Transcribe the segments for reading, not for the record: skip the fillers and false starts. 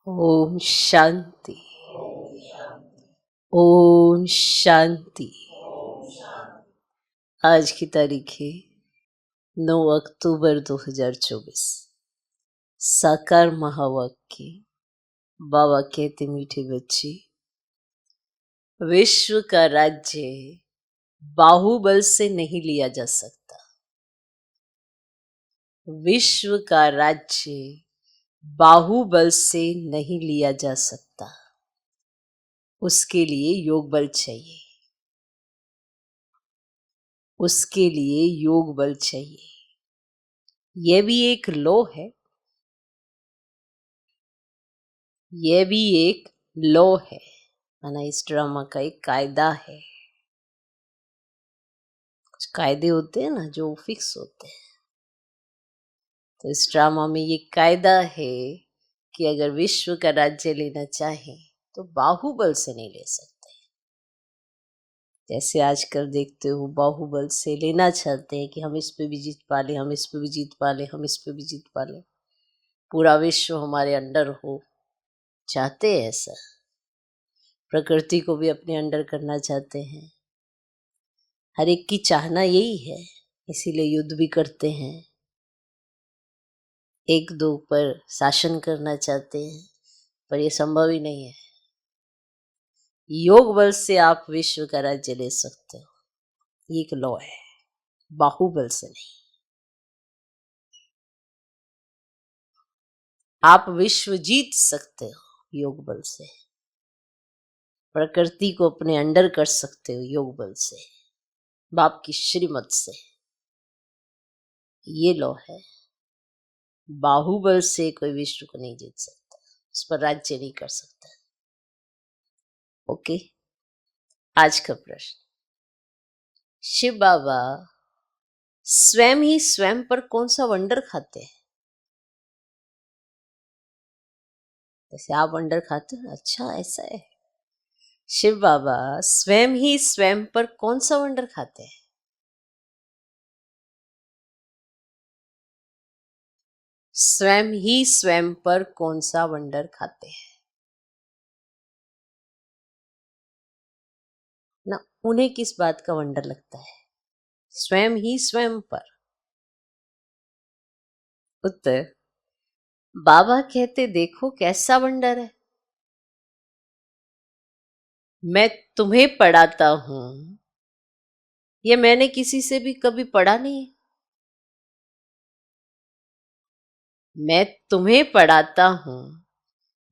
ओम शांति। ओम शांति। आज की तारीख है 9 अक्टूबर 2024। साकार महावाक्य। बाबा कहते मीठे बच्चे, विश्व का राज्य बाहुबल से नहीं लिया जा सकता। विश्व का राज्य बाहुबल से नहीं लिया जा सकता। उसके लिए योग बल चाहिए। उसके लिए योग बल चाहिए। यह भी एक लॉ है। यह भी एक लॉ है, माना इस ड्रामा का एक कायदा है। कुछ कायदे होते हैं ना जो फिक्स होते हैं, तो इस ड्रामा में ये कायदा है कि अगर विश्व का राज्य लेना चाहे तो बाहुबल से नहीं ले सकते। जैसे आजकल देखते हो बाहुबल से लेना चाहते हैं कि हम इस पे भी जीत पाले, हम इस पे भी जीत पाले, हम इस पे भी जीत पाले, पूरा विश्व हमारे अंडर हो। चाहते हैं ऐसा, प्रकृति को भी अपने अंडर करना चाहते हैं। हर एक की चाहना यही है, इसीलिए युद्ध भी करते हैं। एक दो पर शासन करना चाहते हैं, पर यह संभव ही नहीं है। योग बल से आप विश्व का राज्य ले सकते हो, ये एक लॉ है, बाहुबल से नहीं। आप विश्व जीत सकते हो योग बल से, प्रकृति को अपने अंडर कर सकते हो योग बल से, बाप की श्रीमत से। ये लॉ है। बाहुबल से कोई विश्व को नहीं जीत सकता, उस पर राज्य नहीं कर सकता। ओके, आज का प्रश्न, शिव बाबा स्वयं ही स्वयं पर कौन सा वंडर खाते हैं? जैसे आप वंडर खाते हो, अच्छा ऐसा है। शिव बाबा स्वयं ही स्वयं पर कौन सा वंडर खाते हैं? स्वयं ही स्वयं पर कौन सा वंडर खाते हैं ना? उन्हें किस बात का वंडर लगता है? स्वयं ही स्वयं पर। उत्तर, बाबा कहते देखो कैसा वंडर है, मैं तुम्हें पढ़ाता हूं, ये मैंने किसी से भी कभी पढ़ा नहीं है। मैं तुम्हें पढ़ाता हूं,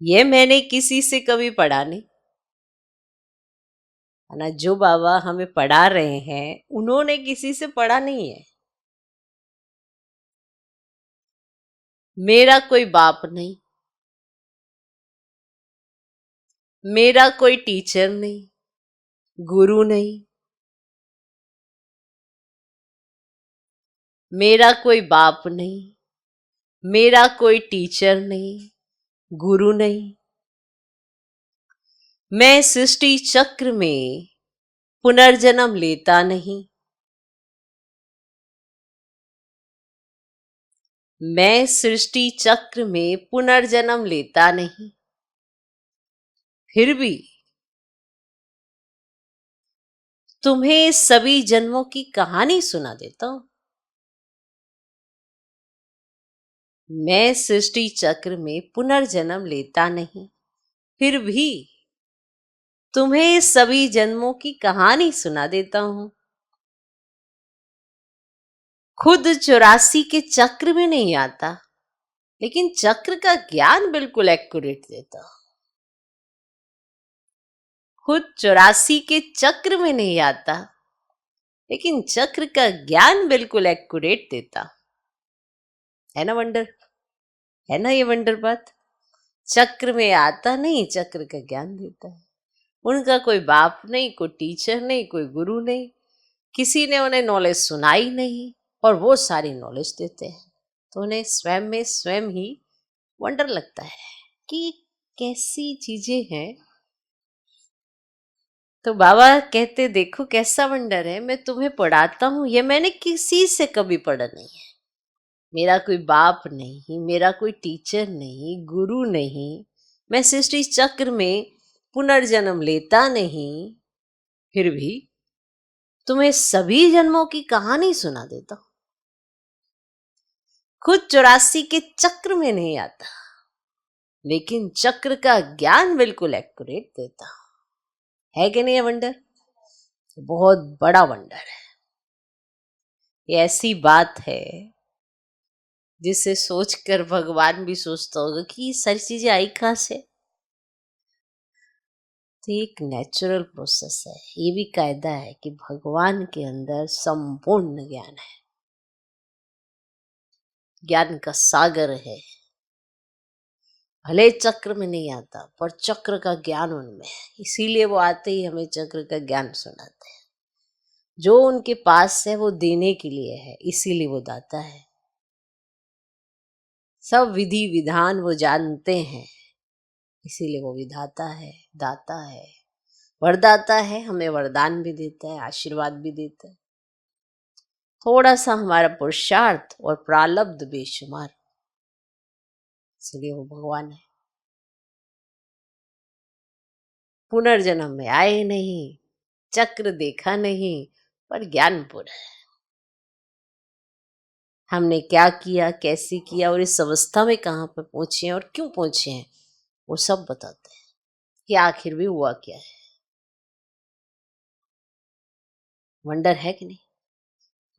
ये मैंने किसी से कभी पढ़ा नहीं है ना। जो बाबा हमें पढ़ा रहे हैं उन्होंने किसी से पढ़ा नहीं है। मेरा कोई बाप नहीं, मेरा कोई टीचर नहीं, गुरु नहीं, मेरा कोई बाप नहीं, मेरा कोई टीचर नहीं, गुरु नहीं। मैं सृष्टि चक्र में पुनर्जन्म लेता नहीं। मैं सृष्टि चक्र में पुनर्जन्म लेता नहीं, फिर भी तुम्हें सभी जन्मों की कहानी सुना देता हूं। मैं सृष्टि चक्र में पुनर्जन्म लेता नहीं, फिर भी तुम्हें सभी जन्मों की कहानी सुना देता हूं। खुद 84 के चक्र में नहीं आता, लेकिन चक्र का ज्ञान बिल्कुल एक्यूरेट देता हूं। खुद 84 के चक्र में नहीं आता, लेकिन चक्र का ज्ञान बिल्कुल एक्यूरेट देता है ना। वंडर है ना ये वंडर बात। चक्र में आता नहीं, चक्र का ज्ञान देता है। उनका कोई बाप नहीं, कोई टीचर नहीं, कोई गुरु नहीं, किसी ने उन्हें नॉलेज सुनाई नहीं, और वो सारी नॉलेज देते हैं। तो उन्हें स्वयं में स्वयं ही वंडर लगता है कि कैसी चीजें हैं। तो बाबा कहते देखो कैसा वंडर है, मैं तुम्हें पढ़ाता हूं, ये मैंने किसी से कभी पढ़ा नहीं है। मेरा कोई बाप नहीं, मेरा कोई टीचर नहीं, गुरु नहीं, मैं सृष्टि चक्र में पुनर्जन्म लेता नहीं, फिर भी तुम्हें सभी जन्मों की कहानी सुना देता हूं। खुद 84 के चक्र में नहीं आता, लेकिन चक्र का ज्ञान बिल्कुल एक्यूरेट देता है कि नहीं? ये वंडर बहुत बड़ा वंडर है। ये ऐसी बात है जिसे सोचकर भगवान भी सोचता होगा कि ये सारी चीजें आई कहां से। तो एक नेचुरल प्रोसेस है। ये भी कायदा है कि भगवान के अंदर संपूर्ण ज्ञान है, ज्ञान का सागर है। भले चक्र में नहीं आता, पर चक्र का ज्ञान उनमें है, इसीलिए वो आते ही हमें चक्र का ज्ञान सुनाते हैं। जो उनके पास है वो देने के लिए है, इसीलिए वो दाता है। सब विधि विधान वो जानते हैं, इसीलिए वो विधाता है, दाता है, वरदाता है। हमें वरदान भी देता है, आशीर्वाद भी देता है। थोड़ा सा हमारा पुरुषार्थ और प्रारब्ध बेशुमार, इसलिए वो भगवान है। पुनर्जन्म में आए नहीं, चक्र देखा नहीं, पर ज्ञान पूरा है। हमने क्या किया, कैसे किया और इस अवस्था में कहाँ पर पहुंचे हैं और क्यों पहुंचे हैं, वो सब बताते हैं कि आखिर भी हुआ क्या है। वंडर है कि नहीं?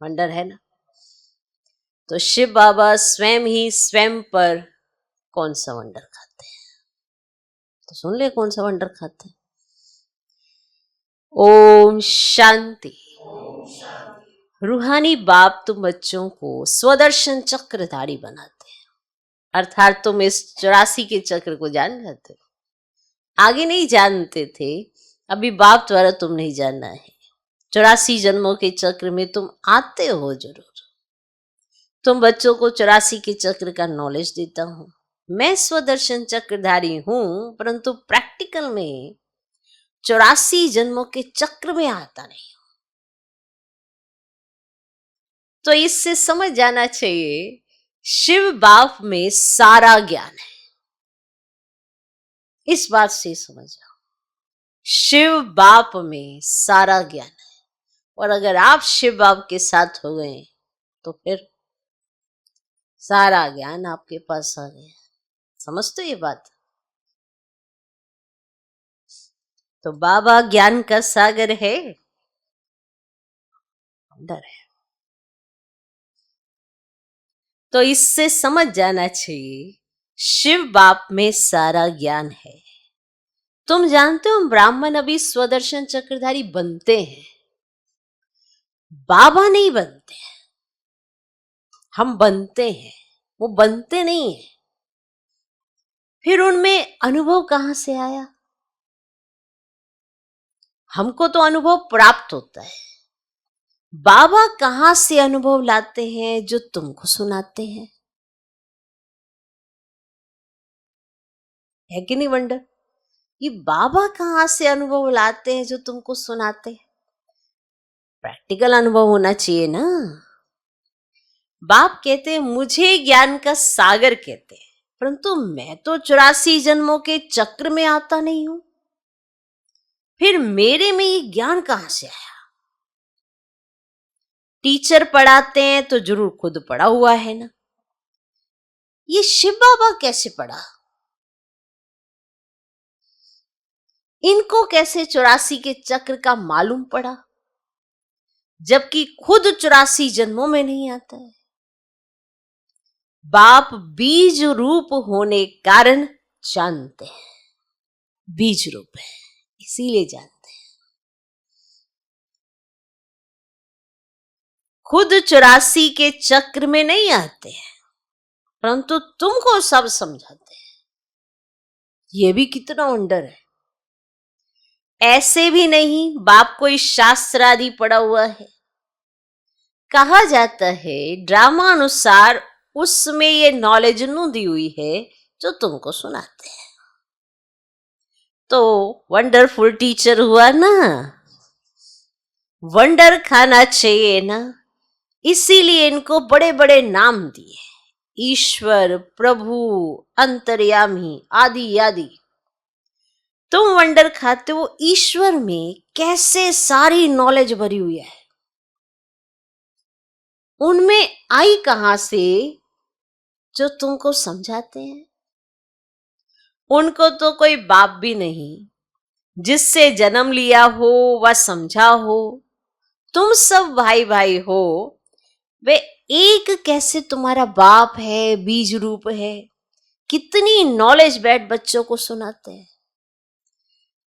वंडर है ना? तो शिव बाबा स्वयं ही स्वयं पर कौन सा वंडर खाते हैं, तो सुन ले कौन सा वंडर खाते हैं। ओम शांति। रूहानी बाप तुम बच्चों को स्वदर्शन चक्रधारी बनाते हैं, अर्थात तुम इस 84 के चक्र को जान जाते हो। आगे नहीं जानते थे, अभी बाप द्वारा तुम नहीं जानना है। 84 जन्मों के चक्र में तुम आते हो जरूर। तुम बच्चों को 84 के चक्र का नॉलेज देता हूं। मैं स्वदर्शन चक्रधारी हूं, परंतु प्रैक्टिकल में 84 जन्मों के चक्र में आता नहीं। तो इससे समझ जाना चाहिए शिव बाप में सारा ज्ञान है। इस बात से समझ जाओ, शिव बाप में सारा ज्ञान है। और अगर आप शिव बाप के साथ हो गए तो फिर सारा ज्ञान आपके पास आ गया। समझते ये बात? तो बाबा ज्ञान का सागर है, डर है। तो इससे समझ जाना चाहिए शिव बाप में सारा ज्ञान है। तुम जानते हो ब्राह्मण अभी स्वदर्शन चक्रधारी बनते हैं, बाबा नहीं बनते हैं। हम बनते हैं, वो बनते नहीं है। फिर उनमें अनुभव कहां से आया? हमको तो अनुभव प्राप्त होता है। बाबा कहां से अनुभव लाते हैं? जो तुमको सुनाते हैं। है कि नहीं वंडर? ये बाबा कहां से अनुभव लाते हैं जो तुमको सुनाते हैं? प्रैक्टिकल अनुभव होना चाहिए ना। बाप कहते हैं मुझे ज्ञान का सागर कहते हैं, परंतु मैं तो 84 जन्मों के चक्र में आता नहीं हूं। फिर मेरे में ये ज्ञान कहां से आया? टीचर पढ़ाते हैं तो जरूर खुद पढ़ा हुआ है ना। ये शिव बाबा कैसे पढ़ा? इनको कैसे 84 के चक्र का मालूम पड़ा, जबकि खुद 84 जन्मों में नहीं आता है? बाप बीज रूप होने कारण जानते हैं, बीज रूप है इसीलिए जानते हैं। खुद 84 के चक्र में नहीं आते हैं, परंतु तुमको सब समझाते हैं। ये भी कितना वंडर है। ऐसे भी नहीं बाप कोई शास्त्र आदि पढ़ा हुआ है। कहा जाता है ड्रामा अनुसार उसमें ये नॉलेज नू दी हुई है जो तुमको सुनाते हैं। तो वंडरफुल टीचर हुआ ना, वंडर खाना चाहिए ना। इसीलिए इनको बड़े बड़े नाम दिए, ईश्वर, प्रभु, अंतर्यामी आदि आदि। तुम वंडर खाते हो ईश्वर में कैसे सारी नॉलेज भरी हुई है, उनमें आई कहां से जो तुमको समझाते हैं। उनको तो कोई बाप भी नहीं जिससे जन्म लिया हो व समझा हो। तुम सब भाई भाई हो, वे एक कैसे तुम्हारा बाप है, बीज रूप है। कितनी नॉलेज बैठ बच्चों को सुनाते हैं।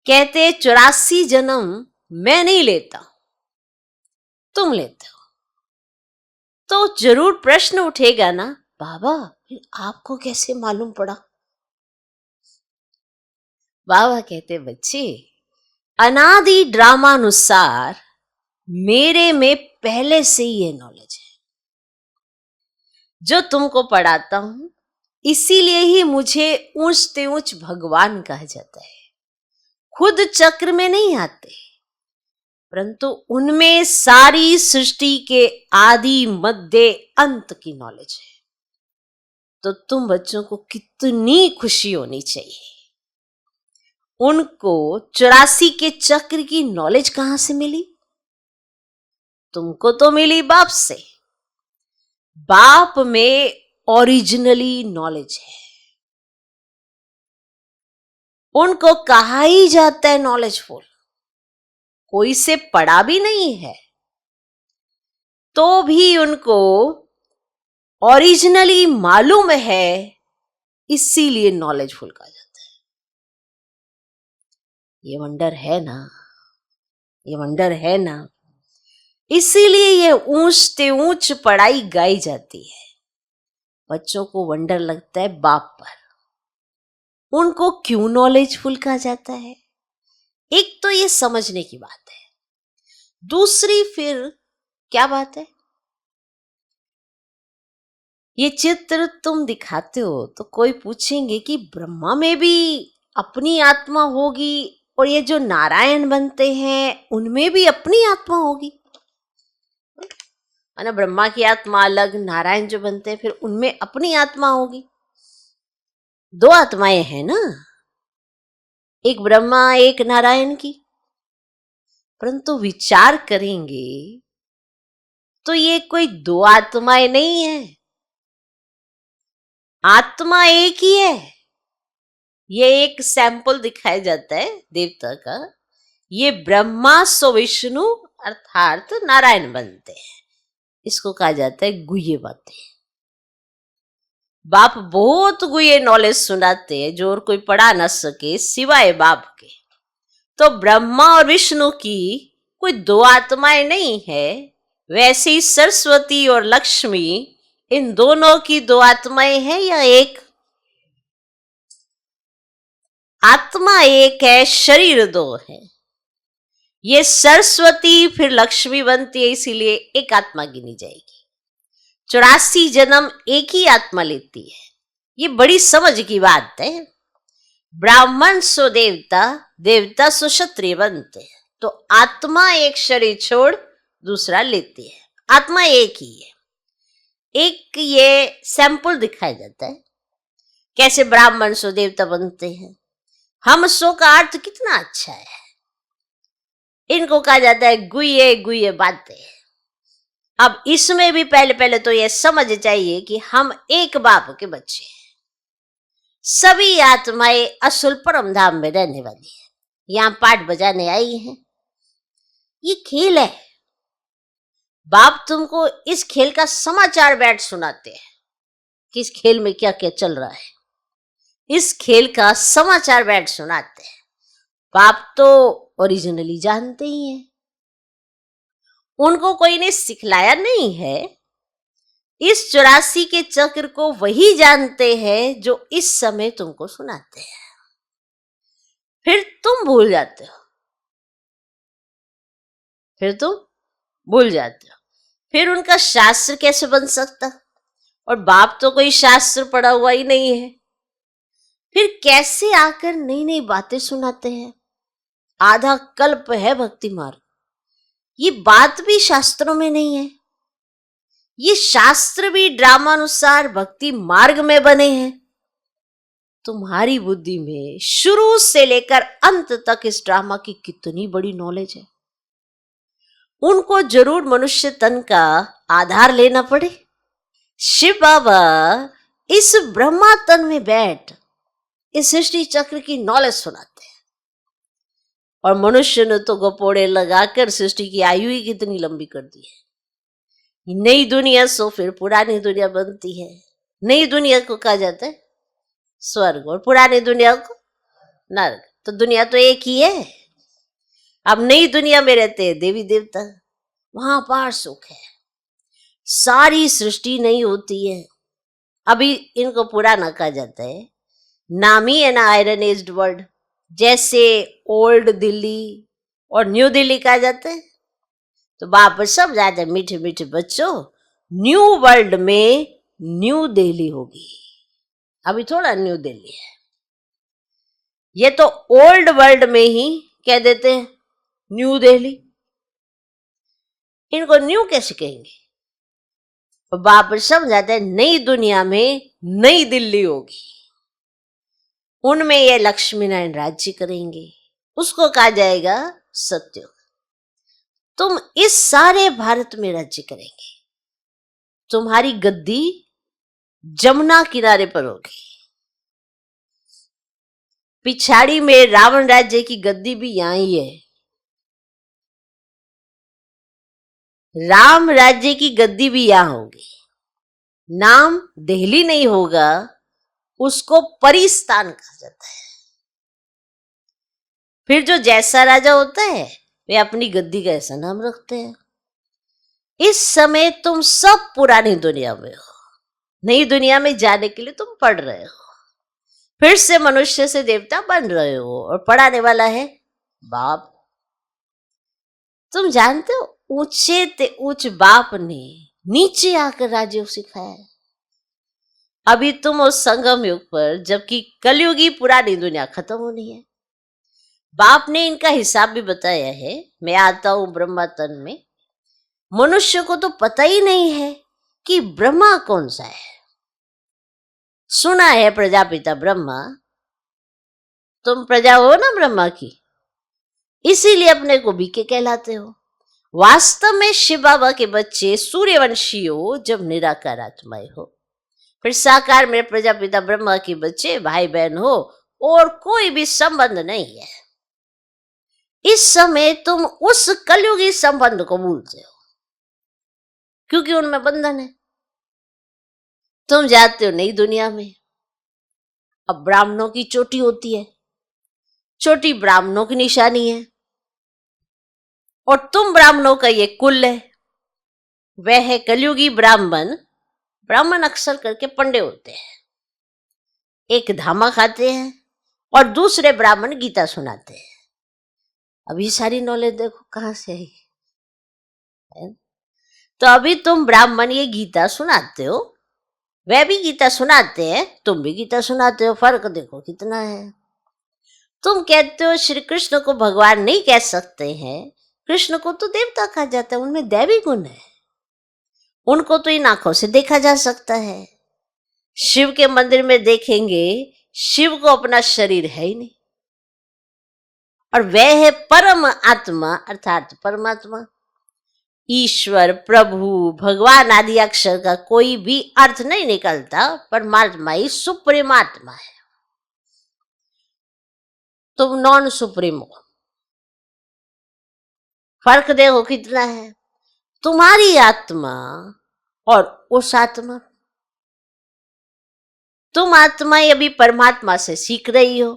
कहते 84 जन्म मैं नहीं लेता, तुम लेते हो। तो जरूर प्रश्न उठेगा ना, बाबा फिर आपको कैसे मालूम पड़ा। बाबा कहते बच्चे, अनादि ड्रामानुसार मेरे में पहले से ही ये नॉलेज है जो तुमको पढ़ाता हूं। इसीलिए ही मुझे ऊंच से ऊंच भगवान कहा जाता है। खुद चक्र में नहीं आते, परंतु उनमें सारी सृष्टि के आदि मध्य अंत की नॉलेज है। तो तुम बच्चों को कितनी खुशी होनी चाहिए। उनको 84 के चक्र की नॉलेज कहां से मिली? तुमको तो मिली बाप से। बाप में ओरिजिनली नॉलेज है। उनको कहा ही जाता है नॉलेजफुल। कोई से पढ़ा भी नहीं है तो भी उनको ओरिजिनली मालूम है, इसीलिए नॉलेजफुल कहा जाता है। ये वंडर है ना, ये वंडर है ना। इसीलिए ये ऊंच से ऊंच पढ़ाई गाई जाती है। बच्चों को वंडर लगता है बाप पर। उनको क्यों नॉलेजफुल कहा जाता है? एक तो ये समझने की बात है, दूसरी फिर क्या बात है, ये चित्र तुम दिखाते हो तो कोई पूछेंगे कि ब्रह्मा में भी अपनी आत्मा होगी और ये जो नारायण बनते हैं उनमें भी अपनी आत्मा होगी। है ना, ब्रह्मा की आत्मा अलग, नारायण जो बनते हैं फिर उनमें अपनी आत्मा होगी। दो आत्माएं हैं ना, एक ब्रह्मा एक नारायण की। परंतु विचार करेंगे तो ये कोई दो आत्माएं नहीं है, आत्मा एक ही है। ये एक सैंपल दिखाया जाता है देवता का। ये ब्रह्मा सो विष्णु अर्थात नारायण बनते हैं। इसको कहा जाता है गुह्य बातें। बाप बहुत गुह्य नॉलेज सुनाते हैं जो और कोई पढ़ा ना सके सिवाय बाप के। तो ब्रह्मा और विष्णु की कोई दो आत्माएं नहीं है, वैसे ही सरस्वती और लक्ष्मी, इन दोनों की दो आत्माएं हैं या एक? आत्मा एक है, शरीर दो है। ये सरस्वती फिर लक्ष्मी बनती है, इसीलिए एक आत्मा गिनी जाएगी। 84 जन्म एक ही आत्मा लेती है। ये बड़ी समझ की बात है। ब्राह्मण सो देवता, देवता सो क्षत्रिय बनते हैं। तो आत्मा एक शरीर छोड़ दूसरा लेती है, आत्मा एक ही है। एक ये सैंपल दिखाया जाता है कैसे ब्राह्मण सो देवता बनते हैं। हम सो का अर्थ कितना अच्छा है। इनको कहा जाता है गुह्य गुह्य बातें। अब इसमें भी पहले पहले तो ये समझ चाहिए कि हम एक बाप के बच्चे हैं। सभी आत्माएं असुल परम धाम में रहने वाली है, यहां पाठ बजाने आई हैं। ये खेल है। बाप तुमको इस खेल का समाचार बैठ सुनाते हैं कि इस खेल में क्या क्या चल रहा है। इस खेल का समाचार बैठ सुनाते हैं। बाप तो ओरिजिनली जानते ही हैं, उनको कोई ने सिखलाया नहीं है। इस 84 के चक्र को वही जानते हैं जो इस समय तुमको सुनाते हैं। फिर तुम भूल जाते हो, फिर तुम भूल जाते हो। फिर उनका शास्त्र कैसे बन सकता? और बाप तो कोई शास्त्र पढ़ा हुआ ही नहीं है। फिर कैसे आकर नई नई बातें सुनाते हैं? आधा कल्प है भक्ति मार्ग, ये बात भी शास्त्रों में नहीं है। ये शास्त्र भी ड्रामानुसार भक्ति मार्ग में बने हैं। तुम्हारी बुद्धि में शुरू से लेकर अंत तक इस ड्रामा की कितनी बड़ी नॉलेज है। उनको जरूर मनुष्य तन का आधार लेना पड़े। शिव बाबा इस ब्रह्मा तन में बैठ इस सृष्टि चक्र की नॉलेज सुनाते हैं, और मनुष्य ने तो गपोड़े लगाकर सृष्टि की आयु ही कितनी लंबी कर दी है। नई दुनिया सो फिर पुरानी दुनिया बनती है। नई दुनिया को कहा जाता है स्वर्ग और पुरानी दुनिया को नरक। तो दुनिया तो एक ही है। अब नई दुनिया में रहते हैं देवी देवता, वहां पार सुख है। सारी सृष्टि नई होती है। अभी इनको पुराना कहा जाता है। नामी है ना आयरन एज्ड वर्ल्ड, जैसे ओल्ड दिल्ली और न्यू दिल्ली कहा जाता है। तो बाप सब जाते हैं मीठे मीठे बच्चों, न्यू वर्ल्ड में न्यू दिल्ली होगी। अभी थोड़ा न्यू दिल्ली है, ये तो ओल्ड वर्ल्ड में ही कह देते हैं न्यू दिल्ली। इनको न्यू कैसे कहेंगे? तो बाप समझाते हैं नई दुनिया में नई दिल्ली होगी, उनमें ये लक्ष्मी नारायण राज्य करेंगे, उसको कहा जाएगा सत्युग। तुम इस सारे भारत में राज्य करेंगे। तुम्हारी गद्दी जमुना किनारे पर होगी। पिछाड़ी में रावण राज्य की गद्दी भी यहां ही है। राम राज्य की गद्दी भी यहां होगी। नाम दिल्ली नहीं होगा, उसको परिस्तान कहा जाता है। फिर जो जैसा राजा होता है वे अपनी गद्दी का ऐसा नाम रखते हैं। इस समय तुम सब पुरानी दुनिया में हो, नई दुनिया में जाने के लिए तुम पढ़ रहे हो। फिर से मनुष्य से देवता बन रहे हो, और पढ़ाने वाला है बाप। तुम जानते हो ऊंचे ते ऊंच बाप ने नीचे आकर राजयोग सिखाया। अभी तुम उस संगम युग पर, जबकि कलयुगी पुरानी दुनिया खत्म होनी है। बाप ने इनका हिसाब भी बताया है। मैं आता हूं ब्रह्मा तन में। मनुष्य को तो पता ही नहीं है कि ब्रह्मा कौन सा है। सुना है प्रजापिता ब्रह्मा, तुम प्रजा हो ना ब्रह्मा की, इसीलिए अपने को बीके कहलाते हो। वास्तव में शिव बाबा के बच्चे सूर्यवंशी हो जब निराकार आत्माएं हो। फिर साकार में प्रजापिता ब्रह्मा के बच्चे भाई बहन हो, और कोई भी संबंध नहीं है। इस समय तुम उस कलयुगी संबंध को भूलते हो, क्योंकि उनमें बंधन है। तुम जाते हो नई दुनिया में। अब ब्राह्मणों की चोटी होती है, चोटी ब्राह्मणों की निशानी है, और तुम ब्राह्मणों का ये कुल है। वह है कलयुगी ब्राह्मण। ब्राह्मण अक्सर करके पंडे होते हैं, एक धामा खाते हैं और दूसरे ब्राह्मण गीता सुनाते हैं। अभी सारी नॉलेज देखो कहां से आई है। तो अभी तुम ब्राह्मण ये गीता सुनाते हो, वह भी गीता सुनाते हैं, तुम भी गीता सुनाते हो। फर्क देखो कितना है। तुम कहते हो श्री कृष्ण को भगवान नहीं कह सकते हैं, कृष्ण को तो देवता कहा जाता है, उनमें दैवी गुण है, उनको तो इन आंखों से देखा जा सकता है। शिव के मंदिर में देखेंगे, शिव को अपना शरीर है ही नहीं, और वह है परम आत्मा अर्थात परमात्मा। ईश्वर, प्रभु, भगवान आदि अक्षर का कोई भी अर्थ नहीं निकलता। परमात्मा ही सुप्रीम आत्मा है। तुम नॉन सुप्रीम हो। फर्क देखो कितना है। तुम्हारी आत्मा और उस आत्मा, तुम आत्मा अभी परमात्मा से सीख रही हो,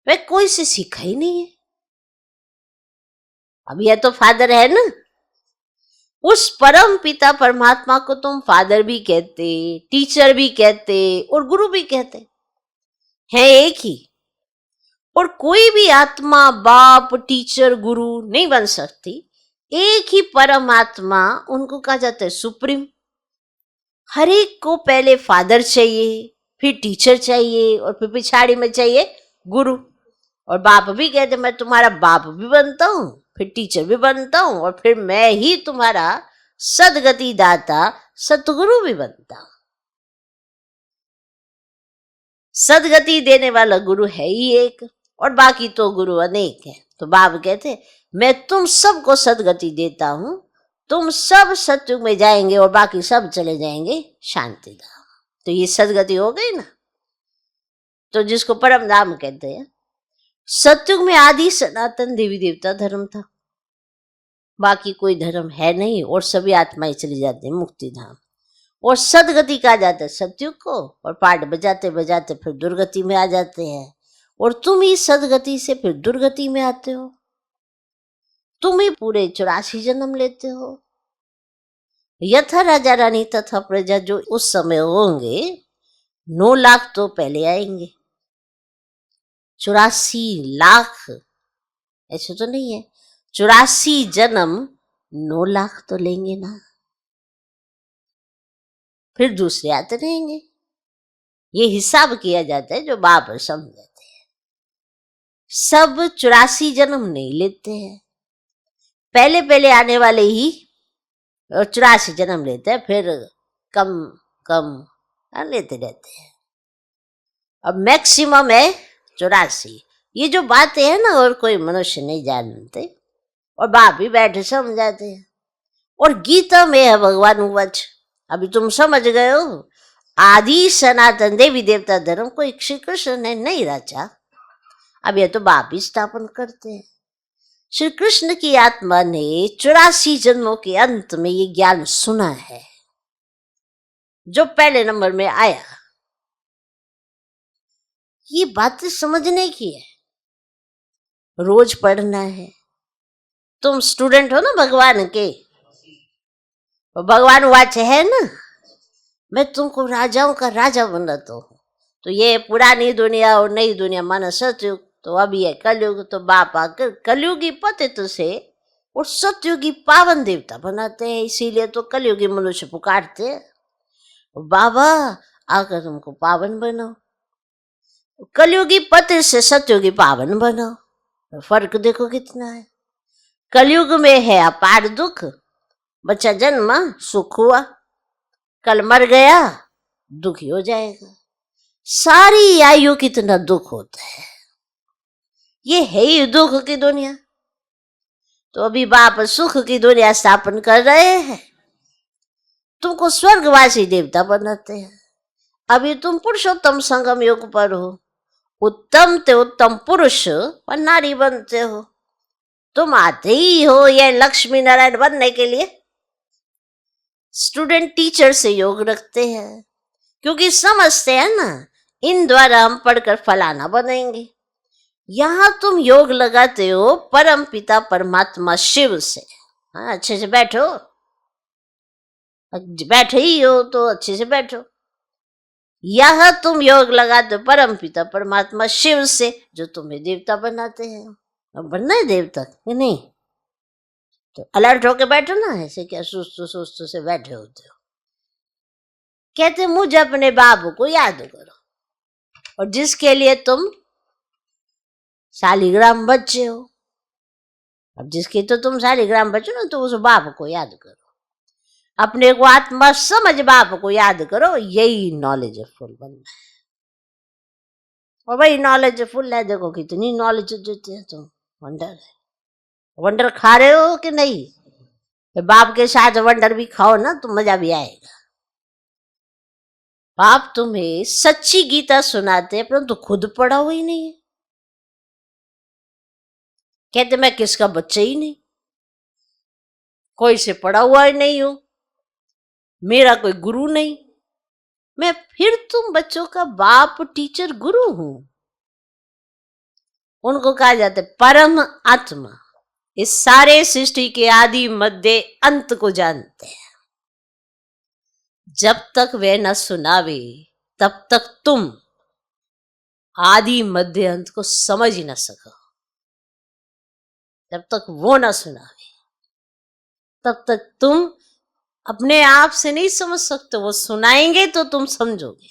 वह कोई से सीखा ही नहीं है। अब यह तो फादर है ना, उस परम पिता परमात्मा को तुम फादर भी कहते, टीचर भी कहते और गुरु भी कहते हैं, एक ही। और कोई भी आत्मा बाप, टीचर, गुरु नहीं बन सकती। एक ही परमात्मा, उनको कहा जाता है सुप्रीम। हर एक को पहले फादर चाहिए, फिर टीचर चाहिए, और फिर पिछाड़ी में चाहिए गुरु। और बाप भी कहते मैं तुम्हारा बाप भी बनता हूं, फिर टीचर भी बनता हूं, और फिर मैं ही तुम्हारा सदगति दाता सतगुरु भी बनता हूं। सदगति देने वाला गुरु है ही एक और बाकी तो गुरु अनेक है। तो बाबा कहते मैं तुम सबको सदगति देता हूं, तुम सब सत्युग में जाएंगे और बाकी सब चले जाएंगे शांति धाम। तो ये सदगति हो गई ना। तो जिसको परम धाम कहते हैं। सत्युग में आदि सनातन देवी देवता धर्म था, बाकी कोई धर्म है नहीं और सभी आत्माएं चली जाती है मुक्ति धाम। और सदगति कहा जाता है सत्युग को, और पाठ बजाते बजाते फिर दुर्गति में आ जाते हैं। और तुम ही सदगति से फिर दुर्गति में आते हो, तुम ही पूरे 84 जन्म लेते हो। यथा राजा रानी तथा प्रजा जो उस समय होंगे 9 लाख तो पहले आएंगे, 84 लाख ऐसे तो नहीं है, 84 जन्म 9 लाख तो लेंगे ना, फिर दूसरे आते रहेंगे। ये हिसाब किया जाता है जो बाप समझाते हैं। सब 84 जन्म नहीं लेते हैं, पहले पहले आने वाले ही 84 जन्म लेते हैं, फिर कम कम लेते रहते हैं। अब मैक्सिमम है 84। ये जो बातें हैं ना और कोई मनुष्य नहीं जानते, और बाप भी बैठे समझाते हैं। और गीता में है भगवान वच, अभी तुम समझ गए हो। आदि सनातन देवी देवता धर्म कोई श्री कृष्ण ने नहीं रचा, अब ये तो बाप ही स्थापन करते हैं। श्री कृष्ण की आत्मा ने 84 जन्मों के अंत में ये ज्ञान सुना है जो पहले नंबर में आया। ये बातें समझने की है, रोज पढ़ना है। तुम स्टूडेंट हो ना भगवान के, भगवान वाच है ना, मैं तुमको राजाओं का राजा बनाता हूँ। तो ये पुरानी दुनिया और नई दुनिया माना सतयुग, तो अभी है कलयुग। तो बाप आकर कलयुगी पतित से और सतयुगी पावन देवता बनाते हैं, इसीलिए तो कलयुगी मनुष्य पुकारते हैं बाबा आकर तुमको पावन बनाओ। कलयुगी पतित से सतयुगी पावन बनाओ, फर्क देखो कितना है। कलयुग में है अपार दुख, बच्चा जन्मा सुख हुआ, कल मर गया दुखी हो जाएगा। सारी आयु कितना दुख होता है, ये है ही दुख की दुनिया। तो अभी बाप सुख की दुनिया स्थापन कर रहे हैं, तुमको स्वर्गवासी देवता बनाते हैं। अभी तुम पुरुषोत्तम संगम योग पर हो, उत्तम ते उत्तम पुरुष और नारी बनते हो। तुम आते ही हो ये लक्ष्मी नारायण बनने के लिए। स्टूडेंट टीचर से योग रखते हैं, क्योंकि समझते हैं ना इन द्वारा हम पढ़कर फलाना बनेंगे। यहां तुम योग लगाते हो परम पिता परमात्मा शिव से। हाँ, अच्छे से बैठो, बैठे ही हो तो अच्छे से बैठो। यहां तुम योग लगाते हो परम पिता परमात्मा शिव से, जो तुम्हें देवता बनाते हैं। अब बनना है देवता कि नहीं, तो अलर्ट होके बैठो ना, ऐसे क्या सुस्त से बैठे होते हो। कहते मुझे अपने बाबू को याद करो, और जिसके लिए तुम शालिग्राम बच्चे हो, अब जिसके तो तुम शालिग्राम बच्चे ना, तो उस बाप को याद करो, अपने को आत्मा समझ बाप को याद करो। यही नॉलेजफुल बनना है। और भाई नॉलेजफुल है, देखो कितनी नॉलेज देते हैं तुम, वंडर है। वंडर खा रहे हो कि नहीं? बाप के साथ वंडर भी खाओ ना तो मजा भी आएगा। बाप तुम्हें सच्ची गीता सुनाते हैं, परंतु खुद पढ़ा हुआ ही नहीं है। कहते मैं किसका बच्चा ही नहीं, कोई से पढ़ा हुआ ही नहीं हूं, मेरा कोई गुरु नहीं। मैं फिर तुम बच्चों का बाप टीचर गुरु हूं। उनको कहा जाता है परम आत्मा, इस सारे सृष्टि के आदि मध्य अंत को जानते हैं। जब तक वे न सुनावे तब तक तुम आदि मध्य अंत को समझ ही न सको। जब तक वो न सुनावे तब तक तुम अपने आप से नहीं समझ सकते। वो सुनाएंगे तो तुम समझोगे।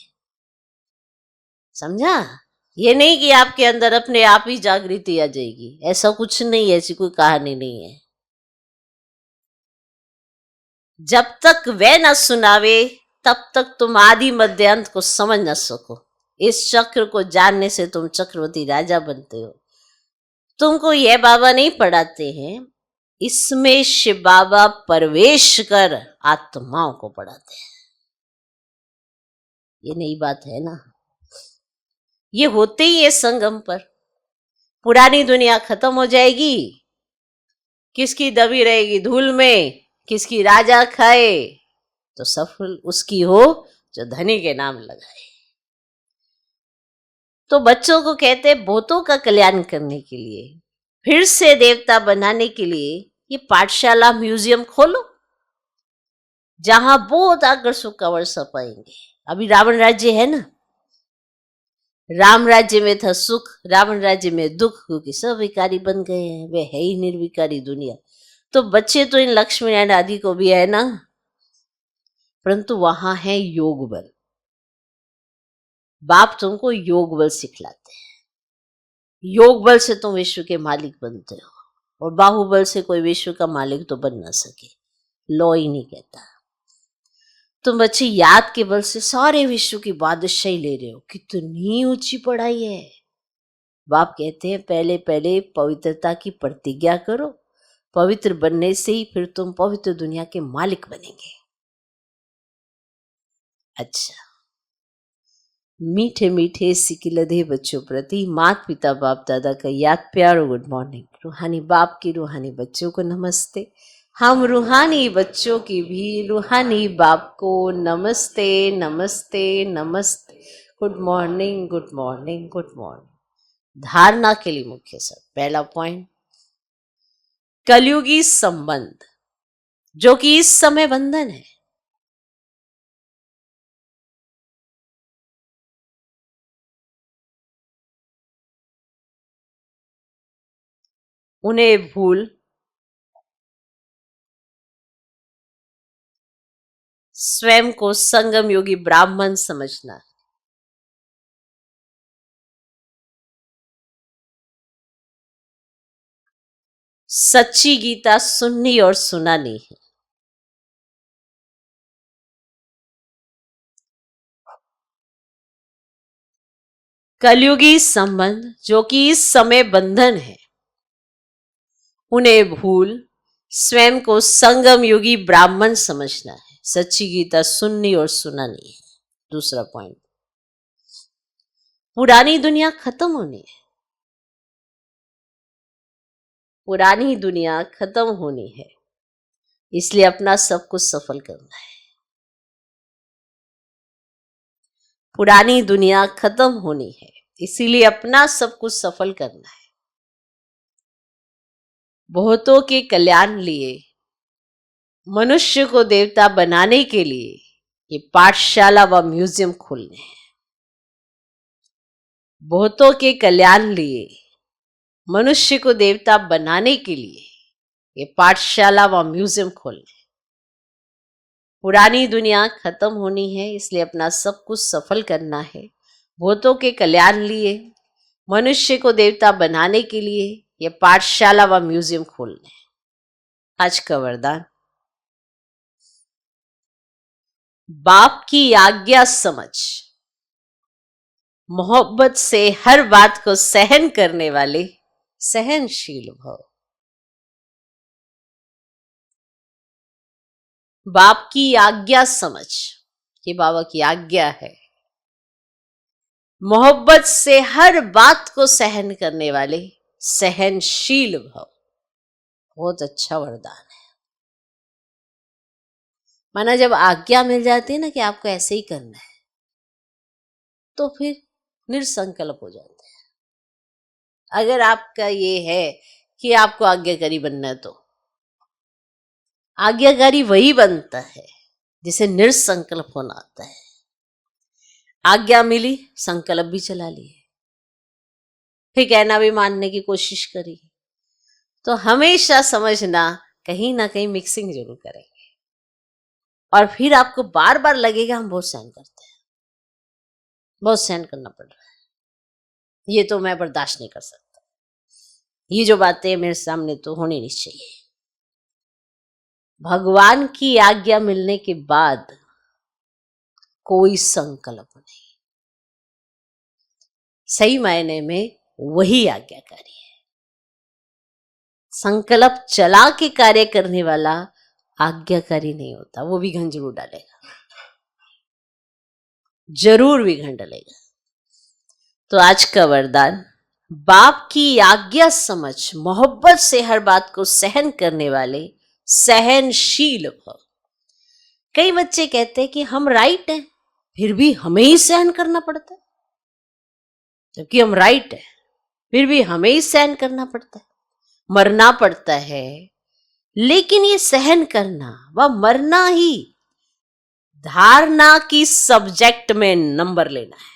समझा? ये नहीं कि आपके अंदर अपने आप ही जागृति आ जाएगी, ऐसा कुछ नहीं है, ऐसी कोई कहानी नहीं है। जब तक वे न सुनावे तब तक तुम आदि मध्य अंत को समझ न सको। इस चक्र को जानने से तुम चक्रवर्ती राजा बनते हो। तुमको यह बाबा नहीं पढ़ाते हैं, इसमें शिव बाबा प्रवेश कर आत्माओं को पढ़ाते हैं। ये नई बात है ना। ये होते ही है संगम पर। पुरानी दुनिया खत्म हो जाएगी, किसकी दबी रहेगी धूल में, किसकी राजा खाए, तो सफल उसकी हो जो धनी के नाम लगाए। तो बच्चों को कहते हैं बहुतों का कल्याण करने के लिए, फिर से देवता बनाने के लिए ये पाठशाला म्यूजियम खोलो, जहां बहुत आकर्षक कवर छपाएंगे। अभी रावण राज्य है ना, राम राज्य में था सुख, रावण राज्य में दुख, क्योंकि सब विकारी बन गए हैं, वे है ही निर्विकारी दुनिया। तो बच्चे तो इन लक्ष्मी नारायण आदि को भी है ना, परंतु वहां है योग बल। बाप तुमको योग बल सिखलाते हैं। योग बल से तुम विश्व के मालिक बनते हो, और बाहुबल से कोई विश्व का मालिक तो बन ना सके, लॉ ही नहीं कहता। तुम बच्चे याद के बल से सारे विश्व की बादशाही ले रहे हो, कितनी ऊंची पढ़ाई है। बाप कहते हैं पहले पहले पवित्रता की प्रतिज्ञा करो, पवित्र बनने से ही फिर तुम पवित्र दुनिया के मालिक बनेंगे। अच्छा, मीठे मीठे सिकिलधे बच्चों प्रति माता पिता बाप दादा का याद प्यार और गुड मॉर्निंग। रूहानी बाप की रूहानी बच्चों को नमस्ते। हम रूहानी बच्चों की भी रूहानी बाप को नमस्ते नमस्ते नमस्ते। Good morning good morning good morning. धारणा के लिए मुख्य सब पहला पॉइंट, कलयुगी संबंध जो कि इस समय बंधन है। उन्हें भूल स्वयं को संगम योगी ब्राह्मण समझना। सच्ची गीता सुननी और सुनानी है। कलयुगी संबंध जो कि इस समय बंधन है, उन्हें भूल स्वयं को संगम योगी ब्राह्मण समझना है। सच्ची गीता सुननी और सुनानी है। दूसरा पॉइंट, पुरानी दुनिया खत्म होनी है। पुरानी दुनिया खत्म होनी है, इसलिए अपना सब कुछ सफल करना है। पुरानी दुनिया खत्म होनी है, इसीलिए अपना सब कुछ सफल करना है। बहुतों के कल्याण लिए, मनुष्य को देवता बनाने के लिए ये पाठशाला व म्यूजियम खोलने हैं। बहुतों के कल्याण लिए, मनुष्य को देवता बनाने के लिए ये पाठशाला व म्यूजियम खोलने। पुरानी दुनिया खत्म होनी है, इसलिए अपना सब कुछ सफल करना है। बहुतों के कल्याण लिए, मनुष्य को देवता बनाने के लिए ये पाठशाला व म्यूजियम खोलने। आज का वरदान, बाप की आज्ञा समझ, मोहब्बत से हर बात को सहन करने वाले सहनशील भव। बाप की आज्ञा समझ, ये बाबा की आज्ञा है। मोहब्बत से हर बात को सहन करने वाले सहनशील भव। बहुत अच्छा वरदान है। माना जब आज्ञा मिल जाती है ना कि आपको ऐसे ही करना है, तो फिर निसंकल्प हो जाते हैं। अगर आपका ये है कि आपको आज्ञाकारी बनना है, तो आज्ञाकारी वही बनता है जिसे निसंकल्प होना आता है। आज्ञा मिली, संकल्प भी चला लिए, फिर कहना भी मानने की कोशिश करी, तो हमेशा समझना कहीं ना कहीं मिक्सिंग जरूर करेंगे। और फिर आपको बार बार लगेगा हम बहुत सहन करते हैं, बहुत सहन करना पड़ रहा है, ये तो मैं बर्दाश्त नहीं कर सकता, ये जो बातें मेरे सामने तो होनी नहीं चाहिए। भगवान की आज्ञा मिलने के बाद कोई संकल्प नहीं, सही मायने में वही आज्ञाकारी है। संकल्प चला के कार्य करने वाला आज्ञाकारी नहीं होता, वो विघन जरूर डालेगा, जरूर विघन डालेगा। तो आज का वरदान, बाप की आज्ञा समझ मोहब्बत से हर बात को सहन करने वाले सहनशील भव। कई बच्चे कहते हैं कि हम राइट हैं, फिर भी हमें ही सहन करना पड़ता है, जबकि हम राइट है फिर भी हमें ही सहन करना पड़ता है, मरना पड़ता है। लेकिन ये सहन करना व मरना ही धारणा की सब्जेक्ट में नंबर लेना है।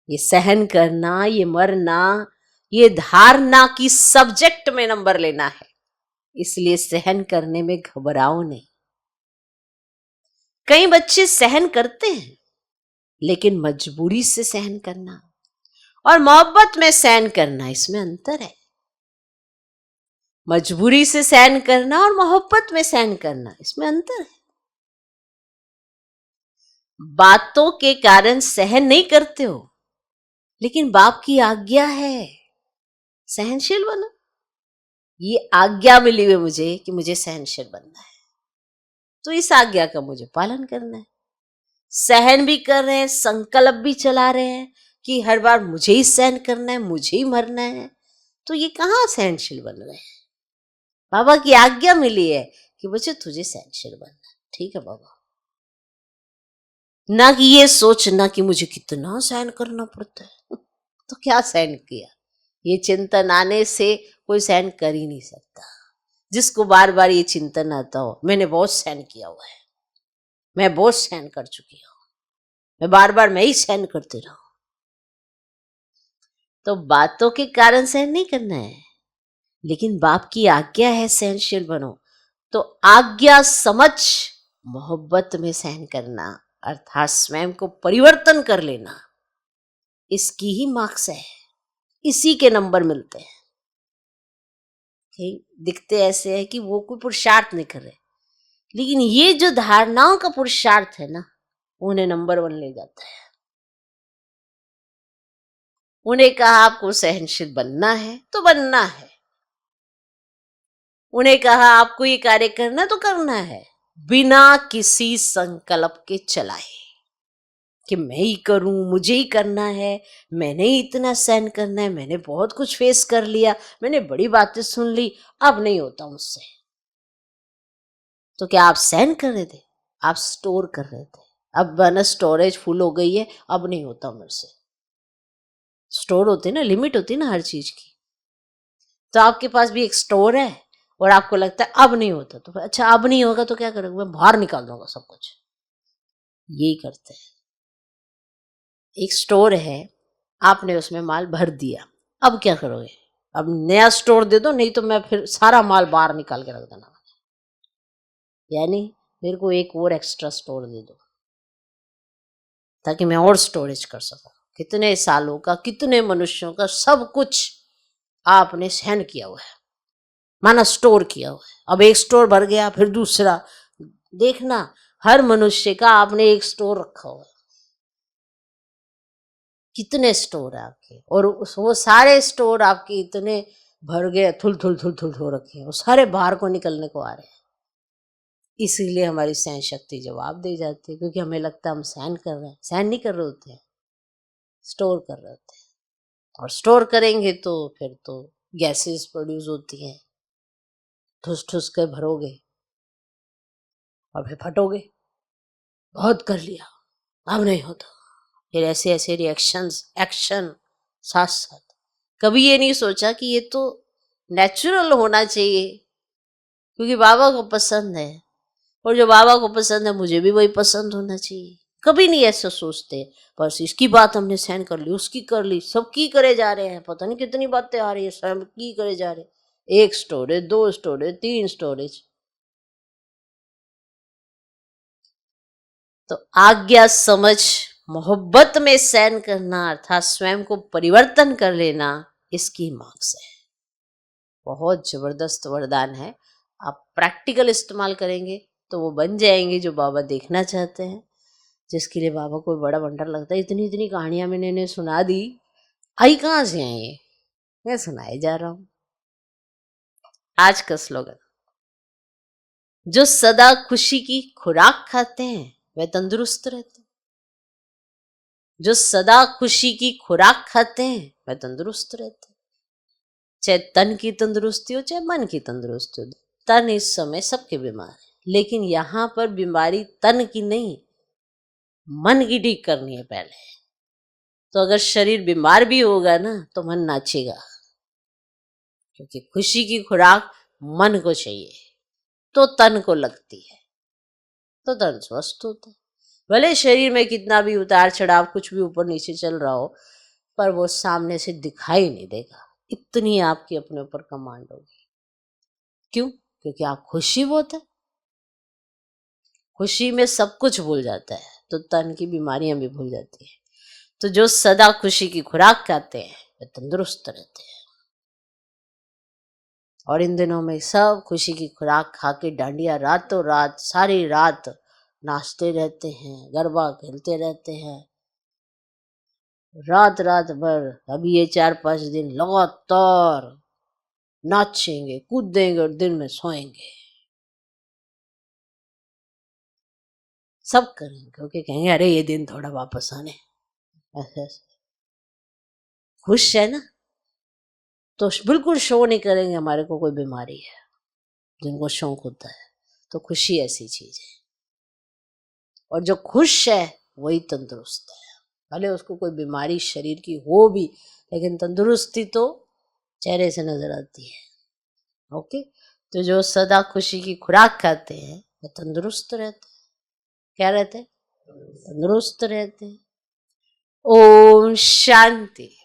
ये सहन करना, ये मरना, ये धारणा की सब्जेक्ट में नंबर लेना है। इसलिए सहन करने में घबराओ नहीं। कई बच्चे सहन करते हैं, लेकिन मजबूरी से सहन करना और मोहब्बत में सहन करना, इसमें अंतर है। मजबूरी से सहन करना और मोहब्बत में सहन करना, इसमें अंतर है। बातों के कारण सहन नहीं करते हो, लेकिन बाप की आज्ञा है, सहनशील बनो। ये आज्ञा मिली हुई मुझे कि मुझे सहनशील बनना है, तो इस आज्ञा का मुझे पालन करना है। सहन भी कर रहे हैं, संकल्प भी चला रहे हैं कि हर बार मुझे ही सहन करना है, मुझे ही मरना है, तो ये कहाँ सहनशील बन रहे हैं। बाबा की आज्ञा मिली है कि बच्चे तुझे सहनशील बनना है, ठीक है बाबा। ना कि ये सोचना कि मुझे कितना सहन करना पड़ता है तो क्या सहन किया। ये चिंतन आने से कोई सहन कर ही नहीं सकता। जिसको बार बार ये चिंतन आता हो, मैंने बहुत सहन किया हुआ है, मैं बहुत सहन कर चुकी हूं, मैं बार बार मैं ही सहन करती रहूं, तो बातों के कारण सहन नहीं करना है, लेकिन बाप की आज्ञा है सहनशील बनो, तो आज्ञा समझ मोहब्बत में सहन करना, अर्थात स्वयं को परिवर्तन कर लेना, इसकी ही मार्क्स है, इसी के नंबर मिलते हैं। दिखते ऐसे है कि वो कोई पुरुषार्थ नहीं कर रहे, लेकिन ये जो धारणाओं का पुरुषार्थ है ना, उन्हें नंबर 1 ले जाता है। उन्हें कहा आपको सहनशील बनना है तो बनना है, उन्हें कहा आपको ये कार्य करना तो करना है, बिना किसी संकल्प के चलाए कि मैं ही करूं, मुझे ही करना है, मैंने ही इतना सहन करना है, मैंने बहुत कुछ फेस कर लिया, मैंने बड़ी बातें सुन ली, अब नहीं होता मुझसे। तो क्या आप सहन कर रहे थे? आप स्टोर कर रहे थे। अब ना स्टोरेज फुल हो गई है, अब नहीं होता मेरे से। स्टोर होती ना, लिमिट होती ना हर चीज की। तो आपके पास भी एक स्टोर है और आपको लगता है अब नहीं होता, तो अच्छा अब नहीं होगा तो क्या करोगे? मैं बाहर निकाल दूंगा सब कुछ। यही करते हैं। एक स्टोर है, आपने उसमें माल भर दिया, अब क्या करोगे? अब नया स्टोर दे दो, नहीं तो मैं फिर सारा माल बाहर निकाल के रख देना, यानी मेरे को एक और एक्स्ट्रा स्टोर दे दो ताकि मैं और स्टोरेज कर सकूं। कितने सालों का, कितने मनुष्यों का सब कुछ आपने सहन किया हुआ है, माना स्टोर किया हुआ है। अब एक स्टोर भर गया, फिर दूसरा। देखना, हर मनुष्य का आपने एक स्टोर रखा हुआ है। कितने स्टोर है आपके, और वो सारे स्टोर आपके इतने भर गए, थुल थुल थुल थुल हो रखे हैं, वो सारे बाहर को निकलने को आ रहे हैं। इसीलिए हमारी सहन शक्ति जवाब दे जाती है, क्योंकि हमें लगता है हम सहन कर रहे हैं। सहन नहीं कर रहे होते हैं, स्टोर कर रहे होते हैं। और स्टोर करेंगे तो फिर तो गैसेस प्रोड्यूस होती हैं, ठुस ठुस के भरोगे और फिर फटोगे, बहुत कर लिया अब नहीं होता। फिर ऐसे ऐसे रिएक्शंस, एक्शन साथ साथ। कभी ये नहीं सोचा कि ये तो नेचुरल होना चाहिए, क्योंकि बाबा को पसंद है, और जो बाबा को पसंद है मुझे भी वही पसंद होना चाहिए। कभी नहीं ऐसा सोचते, बस इसकी बात हमने सहन कर ली, उसकी कर ली, सबकी करे जा रहे हैं, पता नहीं कितनी बातें आ रही है, सबकी करे जा रहे हैं। 1 स्टोरेज, 2 स्टोरेज, 3 स्टोरेज। तो आज्ञा समझ मोहब्बत में सहन करना, अर्थात स्वयं को परिवर्तन कर लेना, इसकी मार्क्स है। बहुत जबरदस्त वरदान है। आप प्रैक्टिकल इस्तेमाल करेंगे तो वो बन जाएंगे जो बाबा देखना चाहते हैं। जिसके लिए बाबा को बड़ा वंडर लगता है। इतनी इतनी कहानियां मैंने इन्हें सुना दी, आई कहाँ से हैं ये, मैं सुनाए जा रहा हूं। आज का स्लोगन, जो सदा खुशी की खुराक खाते हैं वे तंदुरुस्त रहते हैं। जो सदा खुशी की खुराक खाते हैं वे तंदुरुस्त रहते हैं। चाहे तन की तंदुरुस्ती हो चाहे मन की तंदुरुस्ती हो। तन इस समय सबके बीमार है, लेकिन यहां पर बीमारी तन की नहीं, मन की ठीक करनी है पहले। तो अगर शरीर बीमार भी होगा ना तो मन नाचेगा, क्योंकि खुशी की खुराक मन को चाहिए, तो तन को लगती है, तो तन स्वस्थ होता है। भले शरीर में कितना भी उतार चढ़ाव, कुछ भी ऊपर नीचे चल रहा हो, पर वो सामने से दिखाई नहीं देगा। इतनी आपकी अपने ऊपर कमांड होगी। क्यों? क्योंकि आप खुशी बहुत है, खुशी में सब कुछ भूल जाता है, तो तन की बीमारियां भी भूल जाती है। तो जो सदा खुशी की खुराक खाते हैं वे तंदुरुस्त रहते हैं। और इन दिनों में सब खुशी की खुराक खा के डांडिया रातों रात, सारी रात नाचते रहते हैं, गरबा खेलते रहते हैं, रात रात भर। अभी ये 4-5 दिन लगातार नाचेंगे, कूदेंगे और दिन में सोएंगे, सब करेंगे, क्योंकि कहेंगे अरे ये दिन थोड़ा वापस आने। ऐसे खुश है ना, तो बिल्कुल शो नहीं करेंगे हमारे को कोई बीमारी है। जिनको शौक होता है, तो खुशी ऐसी चीज है। और जो खुश है वही तंदुरुस्त है। भले उसको कोई बीमारी शरीर की हो भी, लेकिन तंदुरुस्ती तो चेहरे से नजर आती है। ओके, तो जो सदा खुशी की खुराक खाते हैं वो तंदुरुस्त रहते हैं। क्या रहते हैं? तंदुरुस्त रहते हैं। ओम शांति।